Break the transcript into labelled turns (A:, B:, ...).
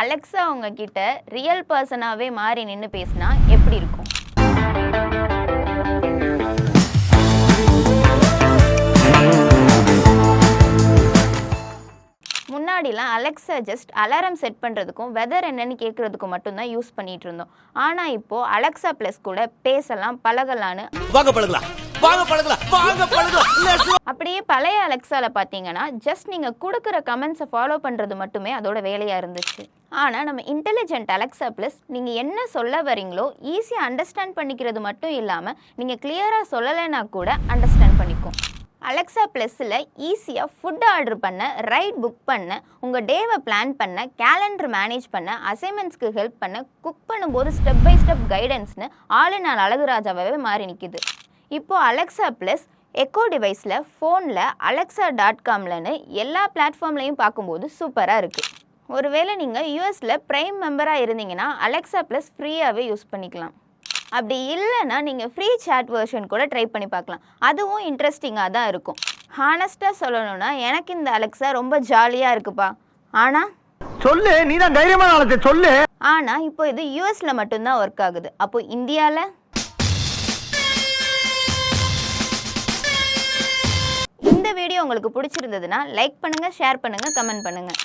A: Alexa உங்ககிட்ட real பர்சனாவே மாறி நின்னு பேசினா எப்படி இருக்கும்? முன்னாடிலாம் அலெக்ஸா ஜஸ்ட் அலாரம் செட் பண்ணுறதுக்கும் வெதர் என்னன்னு கேட்குறதுக்கும் மட்டும்தான் யூஸ் பண்ணிட்டு இருந்தோம். ஆனால் இப்போ அலெக்ஸா ப்ளஸ் கூட பேசலாம், பழகலான்னு அப்படியே பழைய அலெக்ஸால பார்த்தீங்கன்னா ஜஸ்ட் நீங்கள் கொடுக்குற கமெண்ட்ஸை ஃபாலோ பண்ணுறது மட்டுமே அதோட வேலையாக இருந்துச்சு. ஆனால் நம்ம இன்டெலிஜென்ட் அலெக்ஸா ப்ளஸ் நீங்கள் என்ன சொல்ல வரீங்களோ ஈஸியாக அண்டர்ஸ்டாண்ட் பண்ணிக்கிறது மட்டும் இல்லாமல் நீங்கள் கிளியராக சொல்லலைன்னா கூட அண்டர்ஸ்டாண்ட் பண்ணிக்கும். அலெக்ஸா ப்ளஸில் ஈஸியாக ஃபுட் ஆர்டர் பண்ண, ரைட் புக் பண்ண, உங்கள் டேவை பிளான் பண்ண, கேலண்டர் மேனேஜ் பண்ண, அசைன்மெண்ட்ஸ்க்கு ஹெல்ப் பண்ண, குக் பண்ணும்போது ஸ்டெப் பை ஸ்டெப் கைடன்ஸ்னு ஆளுநாள் அழகுராஜாவே மாறி நிற்கிது. இப்போது அலெக்ஸா ப்ளஸ் எக்கோ டிவைஸில், ஃபோனில், alexa.comலன்னு எல்லா பிளாட்ஃபார்ம்லையும் பார்க்கும்போது சூப்பராக இருக்குது. ஒருவேளை நீங்கள் யூஎஸில் ப்ரைம் மெம்பராக இருந்தீங்கன்னா அலெக்ஸா ப்ளஸ் ஃப்ரீயாகவே யூஸ் பண்ணிக்கலாம். அப்படி இல்லைன்னா நீங்கள் ஃப்ரீ சாட் வெர்ஷன் கூட ட்ரை பண்ணி பார்க்கலாம். அதுவும் இன்ட்ரெஸ்டிங்காக தான் இருக்கும். ஹானஸ்ட்டாக சொல்லணும்னா எனக்கு இந்த அலெக்ஸா ரொம்ப ஜாலியாக இருக்குப்பா. ஆனால்
B: சொல்லு, நீ தான் தைரியமான ஆளு, சொல்லு.
A: ஆனால் இப்போ இது யூஎஸில் மட்டும்தான் ஒர்க் ஆகுது. அப்போ இந்தியாவில் இந்த வீடியோ உங்களுக்கு பிடிச்சிருந்ததுன்னா லைக் பண்ணுங்கள், ஷேர் பண்ணுங்கள், கமெண்ட் பண்ணுங்கள்.